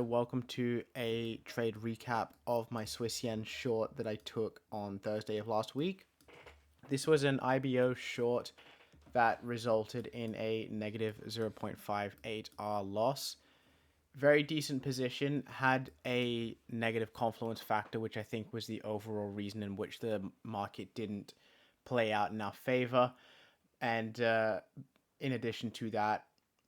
Welcome to a trade recap of my Swiss yen short that I took on Thursday of last week. This was an IBO short that resulted in a negative 0.58R loss. Very decent position, had a negative confluence factor, which I think was the overall reason in which the market didn't play out in our favor. And in addition to that,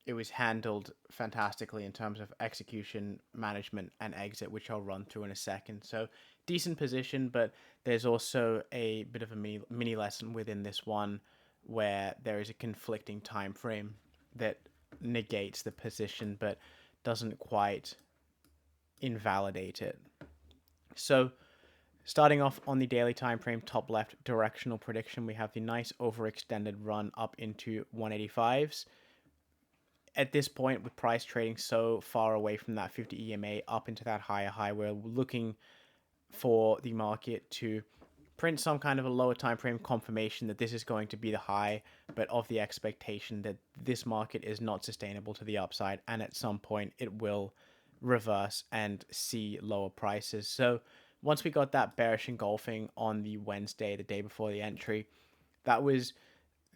it was handled fantastically in terms of execution, management, and exit, which I'll run through in a second. So, decent position, but there's also a bit of a mini lesson within this one where there is a conflicting time frame that negates the position but doesn't quite invalidate it. So, starting off on the daily time frame, top left directional prediction, we have the nice overextended run up into 185s. At this point, with price trading so far away from that 50 EMA up into that higher high, we're looking for the market to print some kind of a lower time frame confirmation that this is going to be the high, but of the expectation that this market is not sustainable to the upside, and at some point it will reverse and see lower prices. So once we got that bearish engulfing on the Wednesday, the day before the entry, that was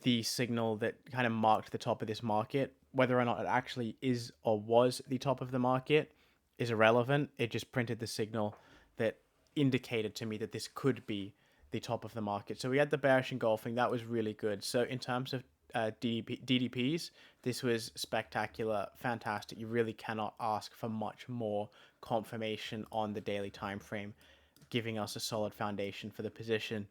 the signal that kind of marked the top of this market. Whether or not it actually is or was the top of the market is irrelevant. It just printed the signal that indicated to me that this could be the top of the market. So we had the bearish engulfing. That was really good. So in terms of DDPs, this was spectacular, fantastic. You really cannot ask for much more confirmation on the daily time frame, giving us a solid foundation for the position.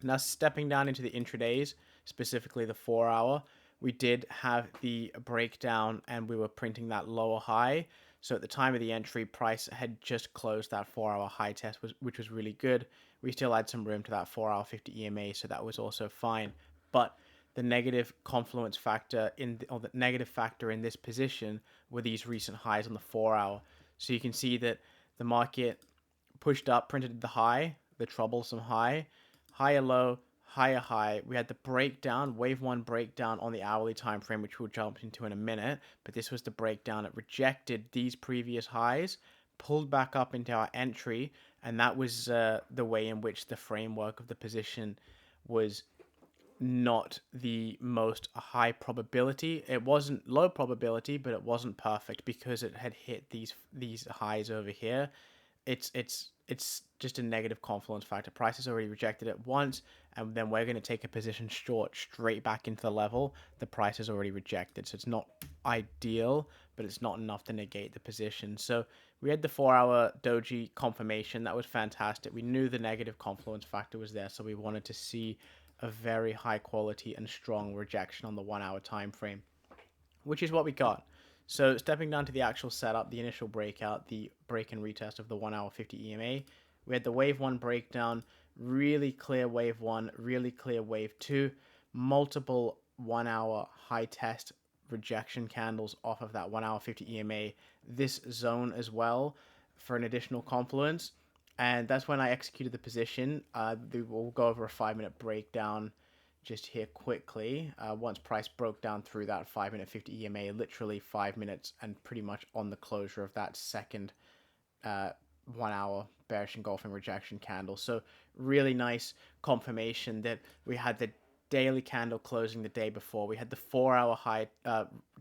Now, stepping down into the intradays, specifically the 4-hour, we did have the breakdown and we were printing that lower high. So at the time of the entry, price had just closed that 4-hour high test, which was really good. We still had some room to that 4-hour 50 EMA, so that was also fine. But the negative confluence factor or the negative factor in this position were these recent highs on the 4-hour. So you can see that the market pushed up, printed the high, the troublesome high, higher low, higher high. We had the breakdown, wave one breakdown on the hourly time frame, which we'll jump into in a minute. But this was the breakdown. It rejected these previous highs, pulled back up into our entry, and that was the way in which the framework of the position was not the most high probability. It wasn't low probability, but it wasn't perfect because it had hit these highs over here. It's just a negative confluence factor. Price has already rejected it once, and then we're going to take a position short straight back into the level the price has already rejected. So it's not ideal, but it's not enough to negate the position. So we had the 4-hour doji confirmation. That was fantastic. We knew the negative confluence factor was there, so we wanted to see a very high quality and strong rejection on the 1-hour time frame, which is what we got. So stepping down to the actual setup, the initial breakout, the break and retest of the 1-hour 50 EMA, we had the wave 1 breakdown, really clear wave 1, really clear wave 2, multiple 1-hour high test rejection candles off of that 1-hour 50 EMA, this zone as well for an additional confluence. And that's when I executed the position. We'll go over a 5-minute breakdown just here quickly. Once price broke down through that 5-minute 50 EMA, literally 5 minutes and pretty much on the closure of that second 1-hour bearish engulfing rejection candle. So really nice confirmation that we had the daily candle closing the day before. We had the 4-hour high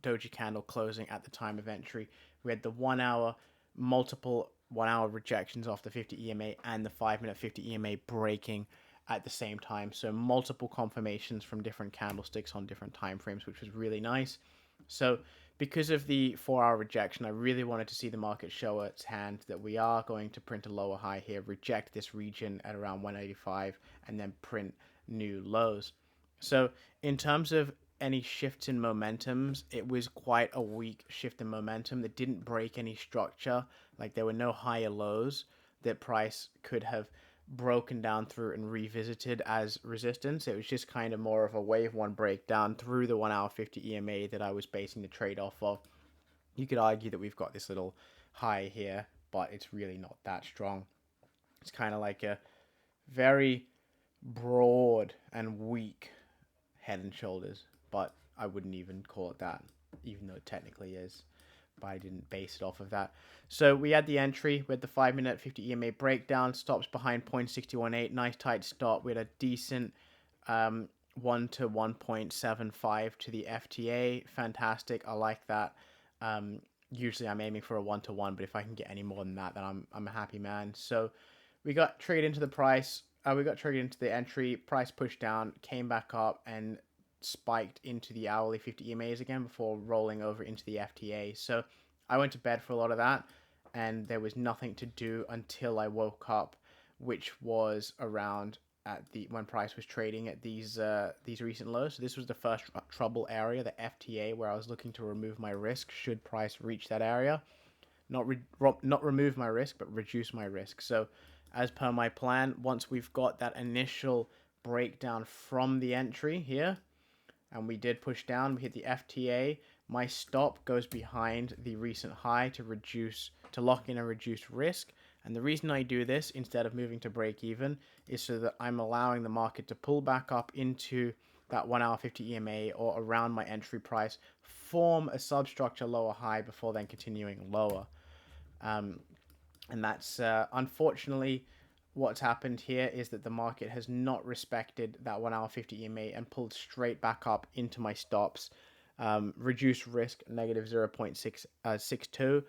doji candle closing at the time of entry. We had the 1-hour multiple 1-hour rejections off the 50 EMA and the 5-minute 50 EMA breaking at the same time. So multiple confirmations from different candlesticks on different time frames, which was really nice. So because of the 4-hour rejection, I really wanted to see the market show its hand that we are going to print a lower high here, reject this region at around 185, and then print new lows. So in terms of any shifts in momentums, it was quite a weak shift in momentum that didn't break any structure. Like there were no higher lows that price could have broken down through and revisited as resistance. It was just kind of more of a wave 1 breakdown through the 1-hour 50 EMA that I was basing the trade off of. You could argue that we've got this little high here, but it's really not that strong. It's kind of like a very broad and weak Head and Shoulders, but I wouldn't even call it that, even though it technically is. but I didn't base it off of that. So we had the entry with the 5-minute 50 EMA breakdown, stops behind 0.618, nice tight stop. We had a decent 1 to 1.75 to the FTA. Fantastic. I like that. Usually I'm aiming for a 1 to 1, but if I can get any more than that, then I'm a happy man. So we got triggered into the price. We got triggered into the entry. Price pushed down, came back up, and spiked into the hourly 50 EMAs again before rolling over into the FTA. So I went to bed for a lot of that, and there was nothing to do until I woke up, which was around at the when price was trading at these recent lows. So this was the first trouble area, the FTA, where I was looking to remove my risk should price reach that area. Not remove my risk, but reduce my risk. So as per my plan, once we've got that initial breakdown from the entry here, and we did push down, we hit the FTA, my stop goes behind the recent high to lock in a reduced risk. And the reason I do this instead of moving to break even is so that I'm allowing the market to pull back up into that 1 hour 50 EMA or around my entry price, form a substructure lower high before then continuing lower. And that's unfortunately what's happened here is that the market has not respected that 1 hour 50 EMA and pulled straight back up into my stops. Reduced risk negative 0.662,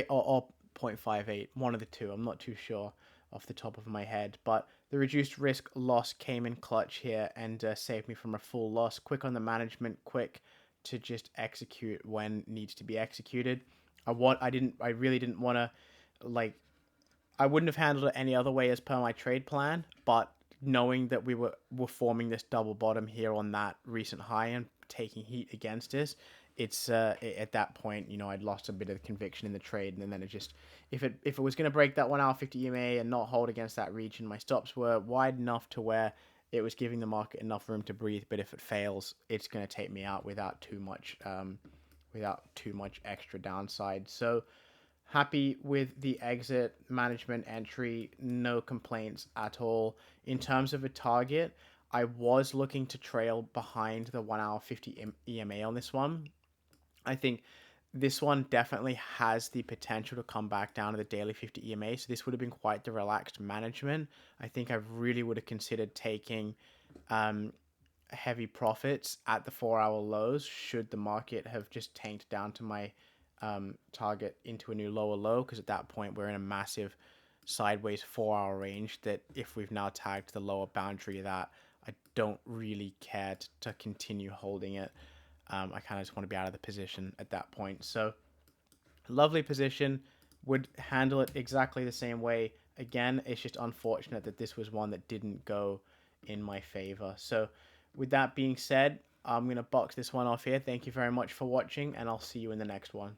or 0.58, one of the two. I'm not too sure off the top of my head, but the reduced risk loss came in clutch here and saved me from a full loss. Quick on the management, quick to just execute when needs to be executed. I really didn't want to, like, I wouldn't have handled it any other way as per my trade plan, but knowing that we were forming this double bottom here on that recent high and taking heat against us, it's at that point, I'd lost a bit of conviction in the trade, and then it just, if it was going to break that 1 hour 50 EMA and not hold against that region, my stops were wide enough to where it was giving the market enough room to breathe. But if it fails, it's going to take me out without too much extra downside. So happy with the exit management entry, no complaints at all. In terms of a target, I was looking to trail behind the 1 hour 50 EMA on this one. I think this one definitely has the potential to come back down to the daily 50 EMA. So this would have been quite the relaxed management. I think I really would have considered taking heavy profits at the 4-hour lows should the market have just tanked down to my target into a new lower low, because at that point we're in a massive sideways 4-hour range that if we've now tagged the lower boundary of that, I don't really care to continue holding it. I kind of just want to be out of the position at that point. So lovely position, would handle it exactly the same way. Again, it's just unfortunate that this was one that didn't go in my favor. So with that being said, I'm going to box this one off here. Thank you very much for watching, and I'll see you in the next one.